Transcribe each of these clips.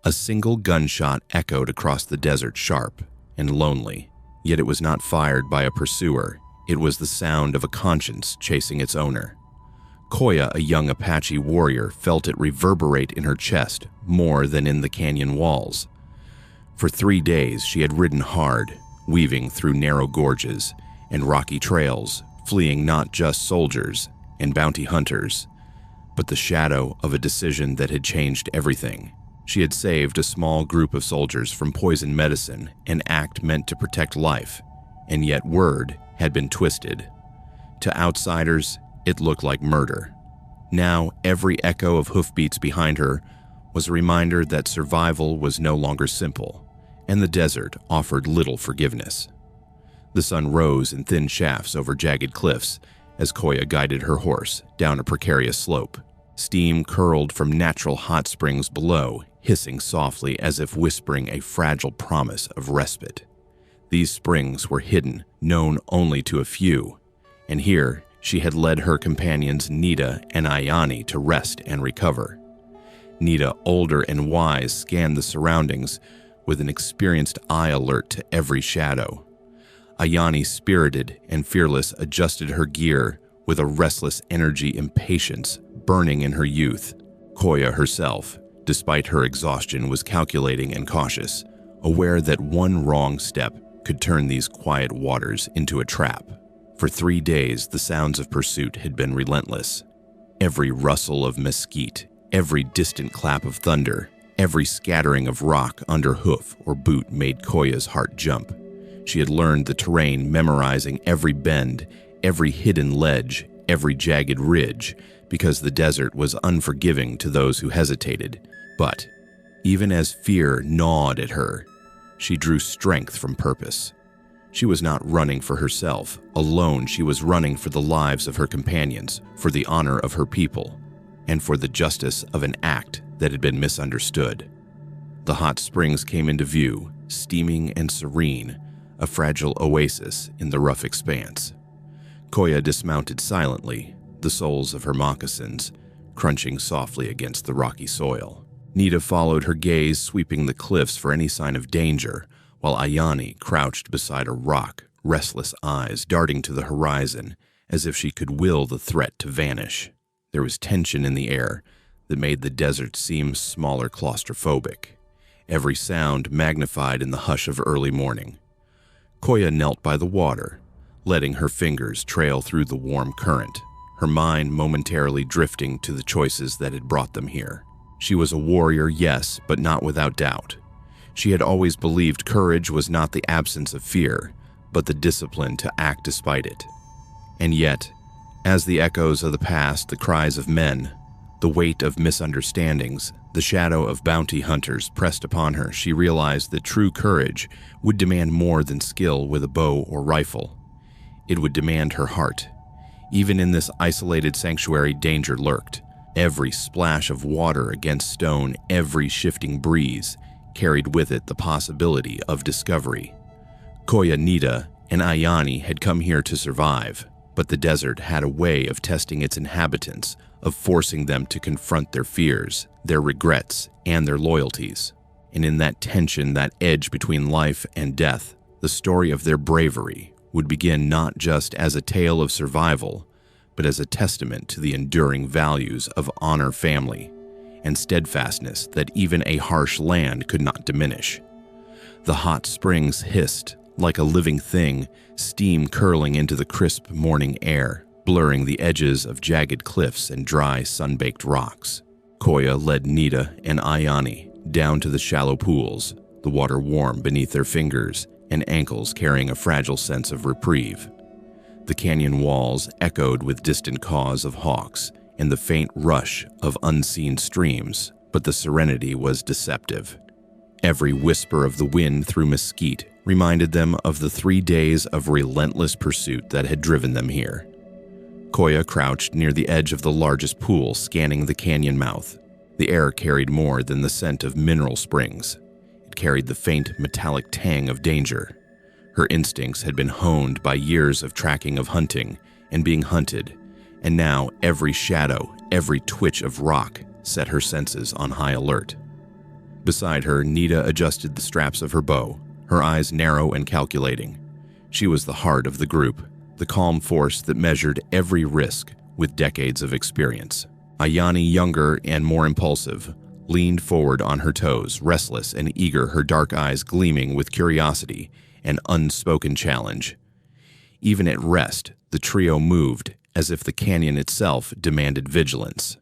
A single gunshot echoed across the desert, sharp and lonely, yet it was not fired by a pursuer. It was the sound of a conscience chasing its owner. Koya, a young Apache warrior, felt it reverberate in her chest more than in the canyon walls. For 3 days she had ridden hard, weaving through narrow gorges and rocky trails, fleeing not just soldiers and bounty hunters, but the shadow of a decision that had changed everything. She had saved a small group of soldiers from poison medicine, an act meant to protect life, and yet word had been twisted. To outsiders, it looked like murder. Now, every echo of hoofbeats behind her was a reminder that survival was no longer simple, and the desert offered little forgiveness. The sun rose in thin shafts over jagged cliffs as Koya guided her horse down a precarious slope. Steam curled from natural hot springs below, hissing softly as if whispering a fragile promise of respite. These springs were hidden, known only to a few, and here she had led her companions Nita and Ayani to rest and recover. Nita, older and wise, scanned the surroundings with an experienced eye alert to every shadow. Ayani, spirited and fearless, adjusted her gear with a restless energy, impatience burning in her youth. Koya herself, despite her exhaustion, was calculating and cautious, aware that one wrong step could turn these quiet waters into a trap. For 3 days, the sounds of pursuit had been relentless. Every rustle of mesquite, every distant clap of thunder, every scattering of rock under hoof or boot made Koya's heart jump. She had learned the terrain, memorizing every bend, every hidden ledge, every jagged ridge, because the desert was unforgiving to those who hesitated. But even as fear gnawed at her, she drew strength from purpose. She was not running for herself alone. She was running for the lives of her companions, for the honor of her people, and for the justice of an act that had been misunderstood. The hot springs came into view, steaming and serene, a fragile oasis in the rough expanse. Koya dismounted silently, the soles of her moccasins crunching softly against the rocky soil. Nita followed her gaze, sweeping the cliffs for any sign of danger, while Ayani crouched beside a rock, restless eyes darting to the horizon as if she could will the threat to vanish. There was tension in the air that made the desert seem smaller, claustrophobic, every sound magnified in the hush of early morning. Koya knelt by the water, letting her fingers trail through the warm current, her mind momentarily drifting to the choices that had brought them here. She was a warrior, yes, but not without doubt. She had always believed courage was not the absence of fear, but the discipline to act despite it. And yet, as the echoes of the past, the cries of men, the weight of misunderstandings, the shadow of bounty hunters pressed upon her, she realized that true courage would demand more than skill with a bow or rifle. It would demand her heart. Even in this isolated sanctuary, danger lurked. Every splash of water against stone, every shifting breeze, carried with it the possibility of discovery. Koya, Nita, and Ayani had come here to survive, but the desert had a way of testing its inhabitants, of forcing them to confront their fears, their regrets, and their loyalties. And in that tension, that edge between life and death, the story of their bravery would begin not just as a tale of survival, but as a testament to the enduring values of honor, family, and steadfastness that even a harsh land could not diminish. The hot springs hissed like a living thing, steam curling into the crisp morning air, blurring the edges of jagged cliffs and dry, sun-baked rocks. Koya led Nita and Ayani down to the shallow pools, the water warm beneath their fingers and ankles, carrying a fragile sense of reprieve. The canyon walls echoed with distant caws of hawks and the faint rush of unseen streams, but the serenity was deceptive. Every whisper of the wind through mesquite reminded them of the 3 days of relentless pursuit that had driven them here. Koya crouched near the edge of the largest pool, scanning the canyon mouth. The air carried more than the scent of mineral springs. It carried the faint metallic tang of danger. Her instincts had been honed by years of tracking, of hunting and being hunted, and now every shadow, every twitch of rock set her senses on high alert. Beside her, Nita adjusted the straps of her bow, her eyes narrow and calculating. She was the heart of the group, the calm force that measured every risk with decades of experience. Ayani, younger and more impulsive, leaned forward on her toes, restless and eager, her dark eyes gleaming with curiosity and unspoken challenge. Even at rest, the trio moved as if the canyon itself demanded vigilance.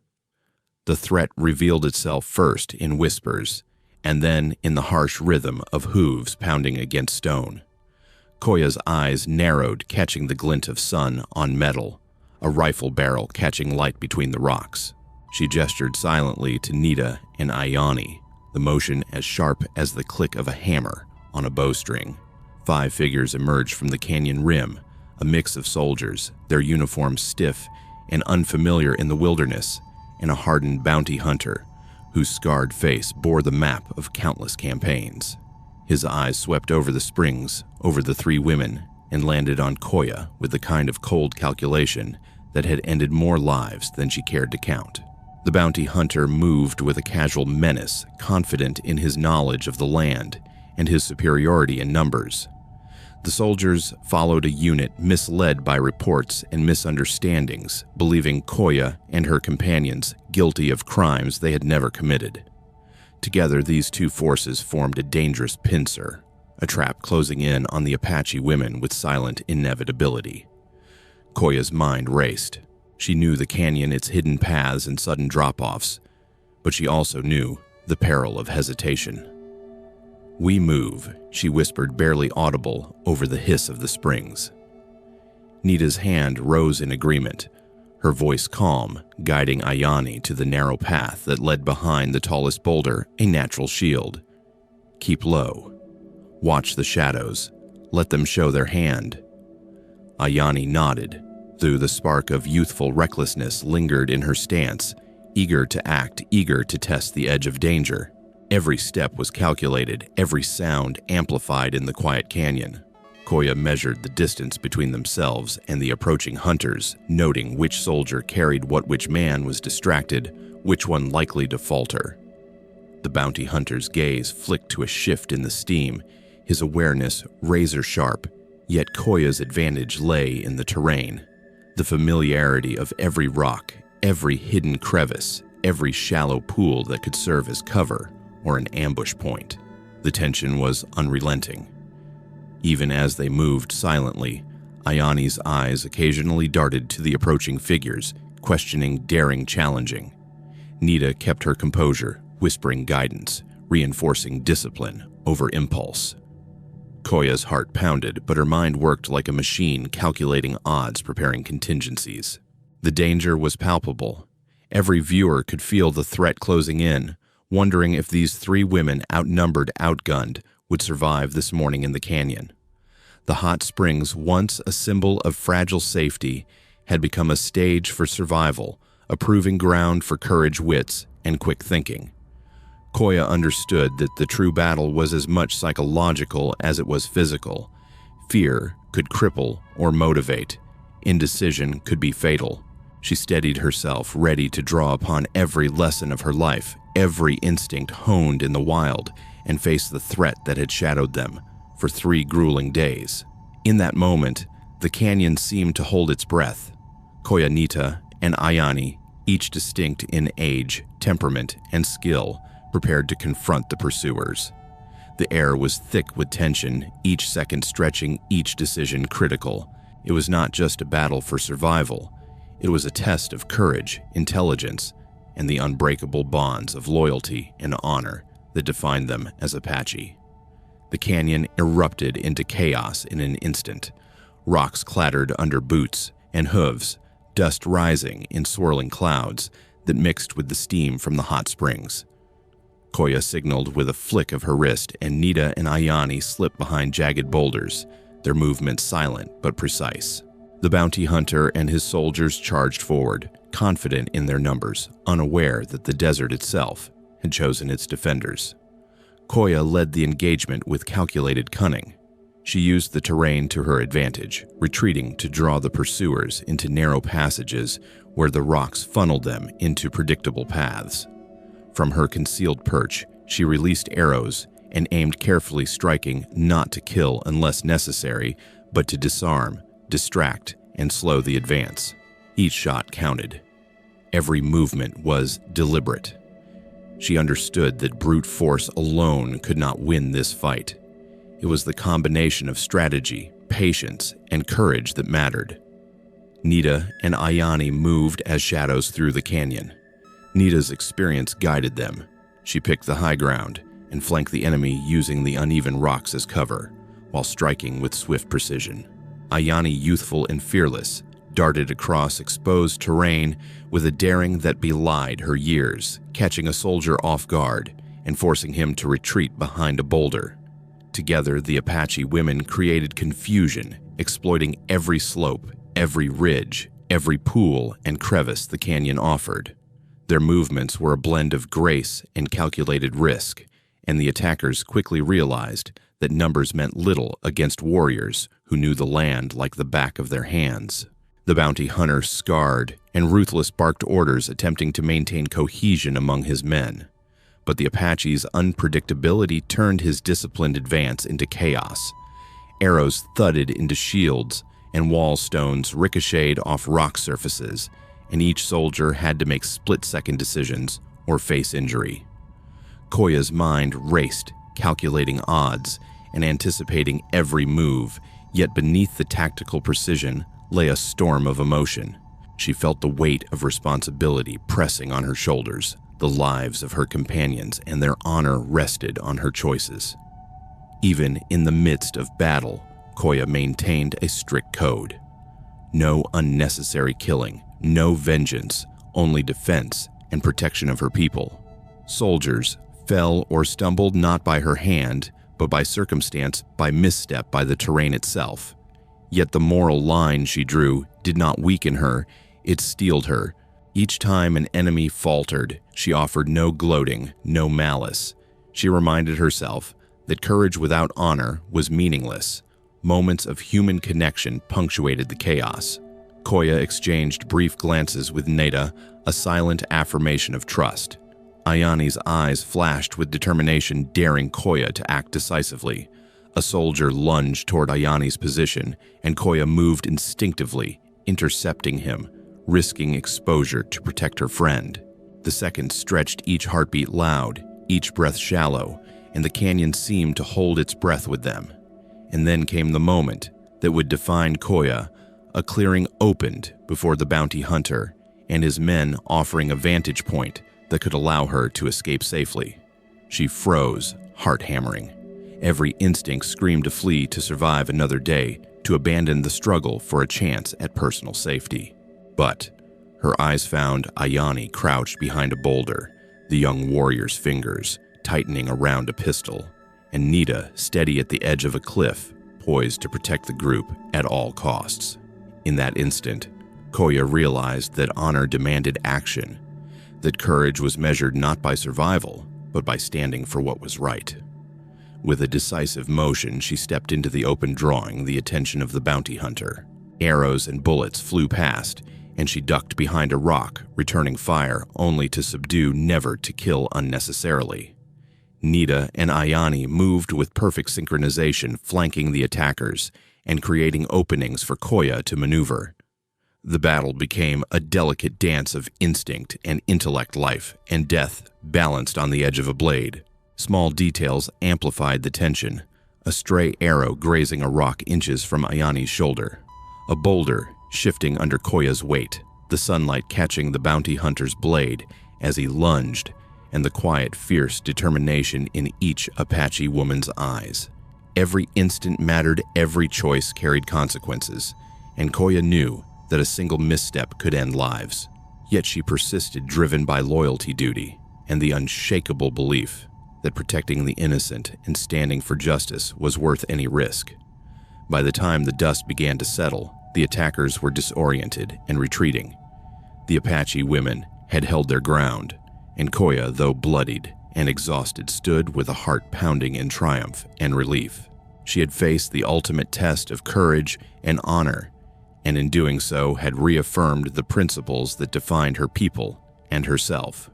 The threat revealed itself first in whispers, and then in the harsh rhythm of hooves pounding against stone. Koya's eyes narrowed, catching the glint of sun on metal, a rifle barrel catching light between the rocks. She gestured silently to Nita and Ayani, the motion as sharp as the click of a hammer on a bowstring. 5 figures emerged from the canyon rim, a mix of soldiers, their uniforms stiff and unfamiliar in the wilderness, and a hardened bounty hunter whose scarred face bore the map of countless campaigns. His eyes swept over the springs, over the 3 women, and landed on Koya with the kind of cold calculation that had ended more lives than she cared to count. The bounty hunter moved with a casual menace, confident in his knowledge of the land and his superiority in numbers. The soldiers followed a unit misled by reports and misunderstandings, believing Koya and her companions guilty of crimes they had never committed. Together, these 2 forces formed a dangerous pincer, a trap closing in on the Apache women with silent inevitability. Koya's mind raced. She knew the canyon, its hidden paths and sudden drop-offs, but she also knew the peril of hesitation. "We move," she whispered, barely audible over the hiss of the springs. Nita's hand rose in agreement, her voice calm, guiding Ayani to the narrow path that led behind the tallest boulder, a natural shield. "Keep low. Watch the shadows. Let them show their hand." Ayani nodded, though the spark of youthful recklessness lingered in her stance, eager to act, eager to test the edge of danger. Every step was calculated, every sound amplified in the quiet canyon. Koya measured the distance between themselves and the approaching hunters, noting which soldier carried what, which man was distracted, which one likely to falter. The bounty hunter's gaze flicked to a shift in the steam, his awareness razor sharp, yet Koya's advantage lay in the terrain. The familiarity of every rock, every hidden crevice, every shallow pool that could serve as cover or an ambush point. The tension was unrelenting. Even as they moved silently, Ayani's eyes occasionally darted to the approaching figures, questioning, daring, challenging. Nita kept her composure, whispering guidance, reinforcing discipline over impulse. Koya's heart pounded, but her mind worked like a machine, calculating odds, preparing contingencies. The danger was palpable. Every viewer could feel the threat closing in, wondering if these 3 women, outnumbered, outgunned, would survive this morning in the canyon. The hot springs, once a symbol of fragile safety, had become a stage for survival, a proving ground for courage, wits, and quick thinking. Koya understood that the true battle was as much psychological as it was physical. Fear could cripple or motivate. Indecision could be fatal. She steadied herself, ready to draw upon every lesson of her life, every instinct honed in the wild, and face the threat that had shadowed them for 3 grueling days. In that moment, the canyon seemed to hold its breath. Koya, Nita, and Ayani, each distinct in age, temperament, and skill, prepared to confront the pursuers. The air was thick with tension, each second stretching, each decision critical. It was not just a battle for survival. It was a test of courage, intelligence, and the unbreakable bonds of loyalty and honor that defined them as Apache. The canyon erupted into chaos in an instant. Rocks clattered under boots and hooves, dust rising in swirling clouds that mixed with the steam from the hot springs. Koya signaled with a flick of her wrist, and Nita and Ayani slipped behind jagged boulders, their movements silent but precise. The bounty hunter and his soldiers charged forward, confident in their numbers, unaware that the desert itself had chosen its defenders. Koya led the engagement with calculated cunning. She used the terrain to her advantage, retreating to draw the pursuers into narrow passages where the rocks funneled them into predictable paths. From her concealed perch, She released arrows and aimed carefully, striking not to kill unless necessary, but to disarm, distract, and slow the advance. Each shot counted. Every movement was deliberate. She understood that brute force alone could not win this fight. It was the combination of strategy, patience, and courage that mattered. Nita and Ayani moved as shadows through the canyon. Nita's experience guided them. She picked the high ground and flanked the enemy using the uneven rocks as cover, while striking with swift precision. Ayani, youthful and fearless, darted across exposed terrain with a daring that belied her years, catching a soldier off guard and forcing him to retreat behind a boulder. Together, the Apache women created confusion, exploiting every slope, every ridge, every pool and crevice the canyon offered. Their movements were a blend of grace and calculated risk, and the attackers quickly realized that numbers meant little against warriors who knew the land like the back of their hands. The bounty hunter, scarred and ruthless, barked orders, attempting to maintain cohesion among his men. But the Apache's unpredictability turned his disciplined advance into chaos. Arrows thudded into shields, and wall stones ricocheted off rock surfaces, and each soldier had to make split-second decisions or face injury. Koya's mind raced, calculating odds and anticipating every move, yet beneath the tactical precision lay a storm of emotion. She felt the weight of responsibility pressing on her shoulders. The lives of her companions and their honor rested on her choices. Even in the midst of battle, Koya maintained a strict code. No unnecessary killing, no vengeance, only defense and protection of her people. Soldiers fell or stumbled not by her hand, but by circumstance, by misstep, by the terrain itself. Yet the moral line she drew did not weaken her, it steeled her. Each time an enemy faltered, she offered no gloating, no malice. She reminded herself that courage without honor was meaningless. Moments of human connection punctuated the chaos. Koya exchanged brief glances with Neda, a silent affirmation of trust. Ayani's eyes flashed with determination, daring Koya to act decisively. A soldier lunged toward Ayani's position, and Koya moved instinctively, intercepting him, risking exposure to protect her friend. The seconds stretched, each heartbeat loud, each breath shallow, and the canyon seemed to hold its breath with them. And then came the moment that would define Koya. A clearing opened before the bounty hunter and his men, offering a vantage point that could allow her to escape safely. She froze, heart hammering. Every instinct screamed to flee, to survive another day, to abandon the struggle for a chance at personal safety. But her eyes found Ayani crouched behind a boulder, the young warrior's fingers tightening around a pistol, and Nita steady at the edge of a cliff, poised to protect the group at all costs. In that instant, Koya realized that honor demanded action, that courage was measured not by survival, but by standing for what was right. With a decisive motion, she stepped into the open, drawing the attention of the bounty hunter. Arrows and bullets flew past, and she ducked behind a rock, returning fire only to subdue, never to kill unnecessarily. Nita and Ayani moved with perfect synchronization, flanking the attackers and creating openings for Koya to maneuver. The battle became a delicate dance of instinct and intellect, life and death balanced on the edge of a blade. Small details amplified the tension. A stray arrow grazing a rock inches from Ayani's shoulder. A boulder shifting under Koya's weight, the sunlight catching the bounty hunter's blade as he lunged, and the quiet, fierce determination in each Apache woman's eyes. Every instant mattered, every choice carried consequences, and Koya knew that a single misstep could end lives. Yet she persisted, driven by loyalty duty and the unshakable belief that protecting the innocent and standing for justice was worth any risk. By the time the dust began to settle, the attackers were disoriented and retreating. The Apache women had held their ground, and Koya, though bloodied and exhausted, stood with a heart pounding in triumph and relief. She had faced the ultimate test of courage and honor, and in doing so had reaffirmed the principles that defined her people and herself.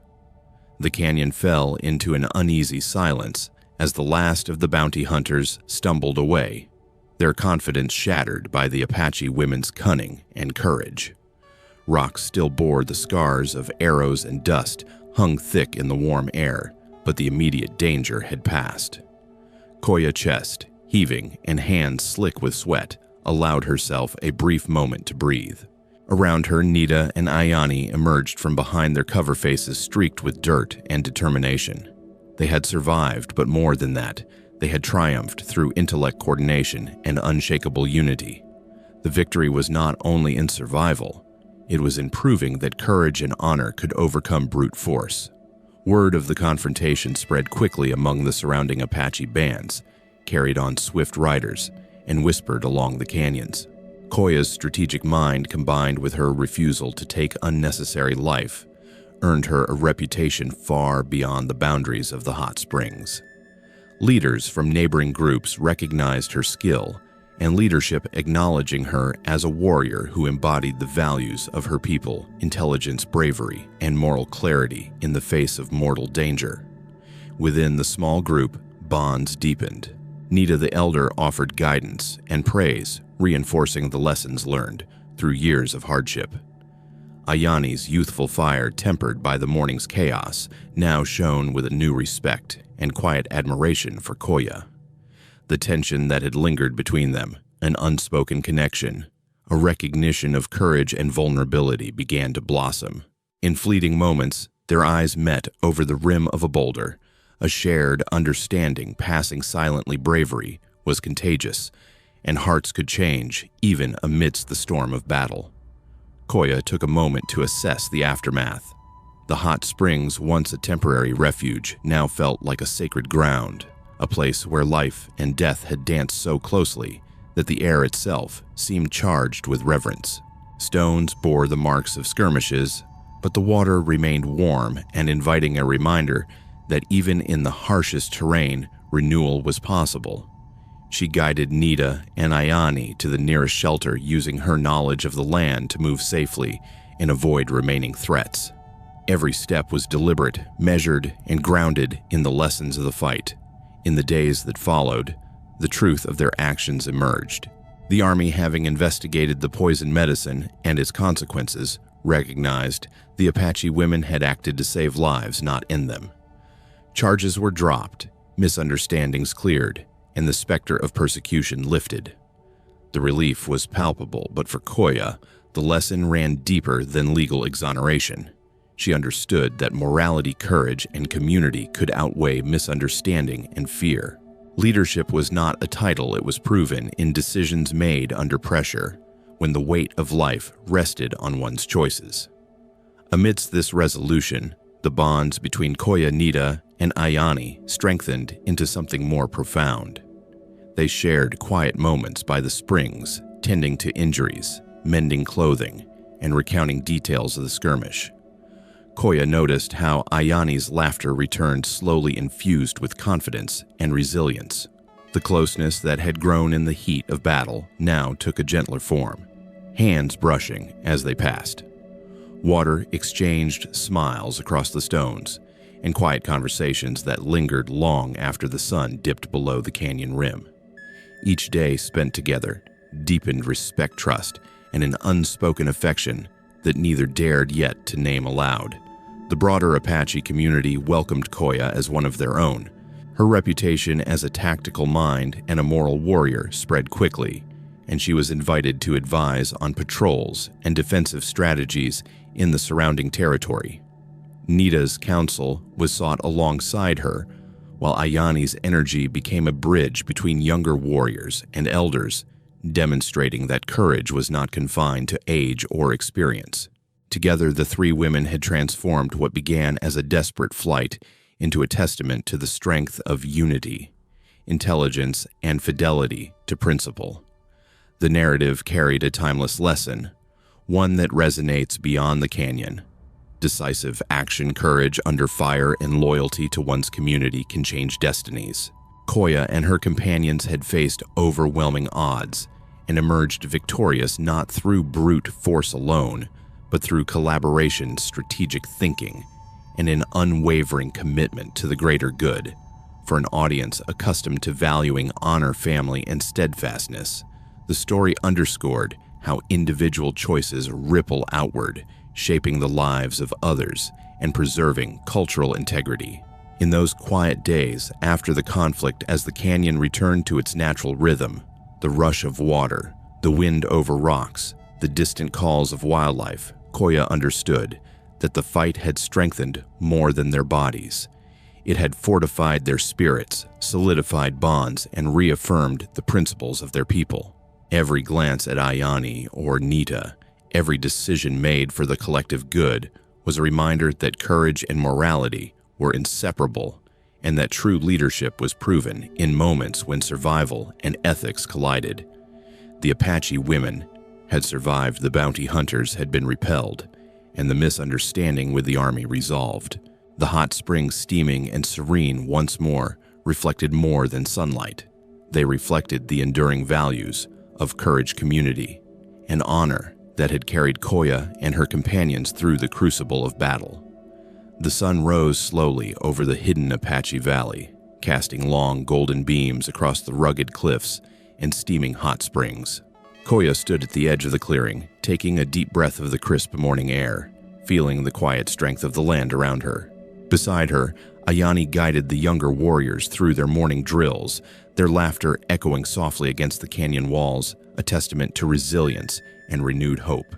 The canyon fell into an uneasy silence as the last of the bounty hunters stumbled away, their confidence shattered by the Apache women's cunning and courage. Rocks still bore the scars of arrows and dust hung thick in the warm air, but the immediate danger had passed. Koya's chest, heaving and hands slick with sweat, allowed herself a brief moment to breathe. Around her, Nita and Ayani emerged from behind their cover faces streaked with dirt and determination. They had survived, but more than that, they had triumphed through intellect coordination and unshakable unity. The victory was not only in survival, it was in proving that courage and honor could overcome brute force. Word of the confrontation spread quickly among the surrounding Apache bands, carried on swift riders, and whispered along the canyons. Koya's strategic mind, combined with her refusal to take unnecessary life, earned her a reputation far beyond the boundaries of the hot springs. Leaders from neighboring groups recognized her skill, and leadership acknowledging her as a warrior who embodied the values of her people: intelligence, bravery, and moral clarity in the face of mortal danger. Within the small group, bonds deepened. Nita the Elder offered guidance and praise, reinforcing the lessons learned through years of hardship. Ayani's youthful fire, tempered by the morning's chaos, now shone with a new respect and quiet admiration for Koya. The tension that had lingered between them, an unspoken connection, a recognition of courage and vulnerability, began to blossom. In fleeting moments, their eyes met over the rim of a boulder. A shared understanding, passing silently. Bravery was contagious, and hearts could change even amidst the storm of battle. Koya took a moment to assess the aftermath. The hot springs, once a temporary refuge, now felt like a sacred ground, a place where life and death had danced so closely that the air itself seemed charged with reverence. Stones bore the marks of skirmishes, but the water remained warm and inviting, a reminder that even in the harshest terrain, renewal was possible. She guided Nita and Ayani to the nearest shelter, using her knowledge of the land to move safely and avoid remaining threats. Every step was deliberate, measured, and grounded in the lessons of the fight. In the days that followed, the truth of their actions emerged. The army, having investigated the poison medicine and its consequences, recognized the Apache women had acted to save lives, not end them. Charges were dropped, misunderstandings cleared, and the specter of persecution lifted. The relief was palpable, but for Koya, the lesson ran deeper than legal exoneration. She understood that morality, courage, and community could outweigh misunderstanding and fear. Leadership was not a title, it was proven in decisions made under pressure, when the weight of life rested on one's choices. Amidst this resolution, the bonds between Koya, Nita, and Ayani strengthened into something more profound. They shared quiet moments by the springs, tending to injuries, mending clothing, and recounting details of the skirmish. Koya noticed how Ayani's laughter returned, slowly infused with confidence and resilience. The closeness that had grown in the heat of battle now took a gentler form, hands brushing as they passed. Water exchanged smiles across the stones, and quiet conversations that lingered long after the sun dipped below the canyon rim. Each day spent together deepened respect, trust, and an unspoken affection that neither dared yet to name aloud. The broader Apache community welcomed Koya as one of their own. Her reputation as a tactical mind and a moral warrior spread quickly, and she was invited to advise on patrols and defensive strategies in the surrounding territory. Nita's counsel was sought alongside her, while Ayani's energy became a bridge between younger warriors and elders, demonstrating that courage was not confined to age or experience. Together, the three women had transformed what began as a desperate flight into a testament to the strength of unity, intelligence, and fidelity to principle. The narrative carried a timeless lesson, one that resonates beyond the canyon. Decisive action, courage under fire, and loyalty to one's community can change destinies. Koya and her companions had faced overwhelming odds and emerged victorious not through brute force alone, but through collaboration, strategic thinking, and an unwavering commitment to the greater good. For an audience accustomed to valuing honor, family, and steadfastness, the story underscored how individual choices ripple outward, shaping the lives of others and preserving cultural integrity. In those quiet days after the conflict, as the canyon returned to its natural rhythm, the rush of water, the wind over rocks, the distant calls of wildlife, Koya understood that the fight had strengthened more than their bodies. It had fortified their spirits, solidified bonds, and reaffirmed the principles of their people. Every glance at Ayani or Nita, every decision made for the collective good, was a reminder that courage and morality were inseparable, and that true leadership was proven in moments when survival and ethics collided. The Apache women had survived, the bounty hunters had been repelled, and the misunderstanding with the army resolved. The hot springs, steaming and serene once more, reflected more than sunlight. They reflected the enduring values of courage, community, and honor that had carried Koya and her companions through the crucible of battle. The sun rose slowly over the hidden Apache Valley, casting long golden beams across the rugged cliffs and steaming hot springs. Koya stood at the edge of the clearing, taking a deep breath of the crisp morning air, feeling the quiet strength of the land around her. Beside her, Ayani guided the younger warriors through their morning drills, their laughter echoing softly against the canyon walls, a testament to resilience and renewed hope.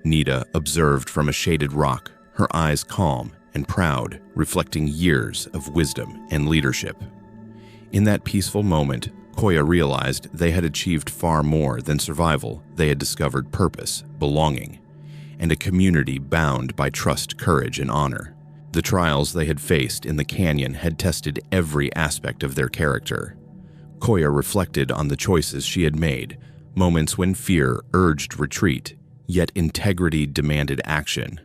Nita observed from a shaded rock, her eyes calm and proud, reflecting years of wisdom and leadership. In that peaceful moment, Koya realized they had achieved far more than survival. They had discovered purpose, belonging, and a community bound by trust, courage, and honor. The trials they had faced in the canyon had tested every aspect of their character. Koya reflected on the choices she had made, moments when fear urged retreat, yet integrity demanded action.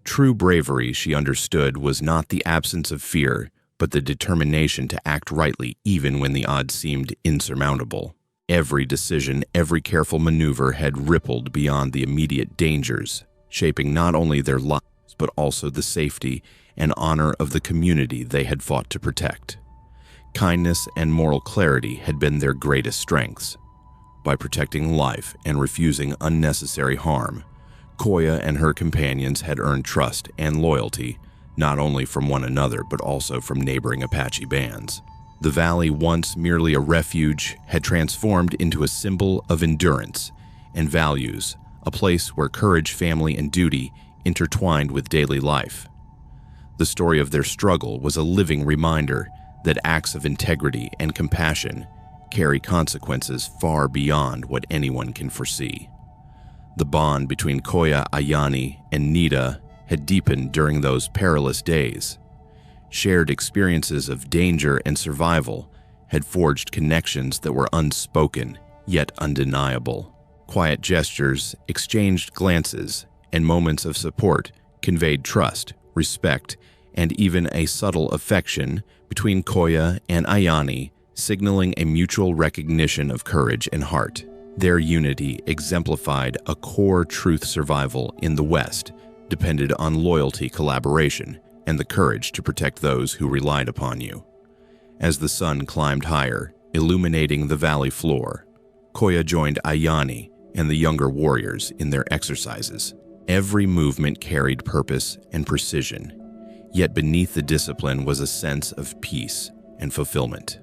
True bravery, she understood, was not the absence of fear, but the determination to act rightly even when the odds seemed insurmountable. Every decision, every careful maneuver had rippled beyond the immediate dangers, shaping not only their lives but also the safety and honor of the community they had fought to protect. Kindness and moral clarity had been their greatest strengths. By protecting life and refusing unnecessary harm, Koya and her companions had earned trust and loyalty, not only from one another but also from neighboring Apache bands. The valley, once merely a refuge, had transformed into a symbol of endurance and values, a place where courage, family, and duty intertwined with daily life. The story of their struggle was a living reminder that acts of integrity and compassion carry consequences far beyond what anyone can foresee. The bond between Koya, Ayani, and Nita had deepened during those perilous days. Shared experiences of danger and survival had forged connections that were unspoken, yet undeniable. Quiet gestures, exchanged glances, and moments of support conveyed trust, respect, and even a subtle affection between Koya and Ayani, signaling a mutual recognition of courage and heart. Their unity exemplified a core truth: survival in the West depended on loyalty, collaboration, and the courage to protect those who relied upon you. As the sun climbed higher, illuminating the valley floor, Koya joined Ayani and the younger warriors in their exercises. Every movement carried purpose and precision, yet beneath the discipline was a sense of peace and fulfillment.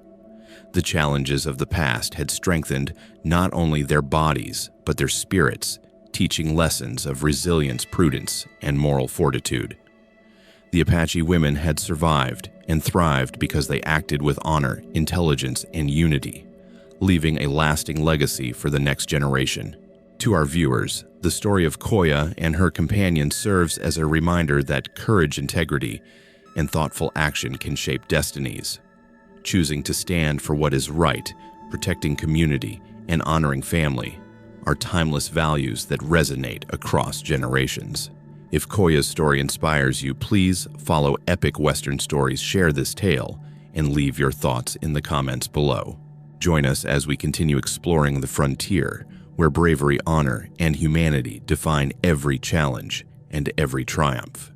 The challenges of the past had strengthened not only their bodies, but their spirits, teaching lessons of resilience, prudence, and moral fortitude. The Apache women had survived and thrived because they acted with honor, intelligence, and unity, leaving a lasting legacy for the next generation. To our viewers, the story of Koya and her companions serves as a reminder that courage, integrity, and thoughtful action can shape destinies. Choosing to stand for what is right, protecting community, and honoring family are timeless values that resonate across generations. If Koya's story inspires you, please follow Epic Western Stories, share this tale, and leave your thoughts in the comments below. Join us as we continue exploring the frontier, where bravery, honor, and humanity define every challenge and every triumph.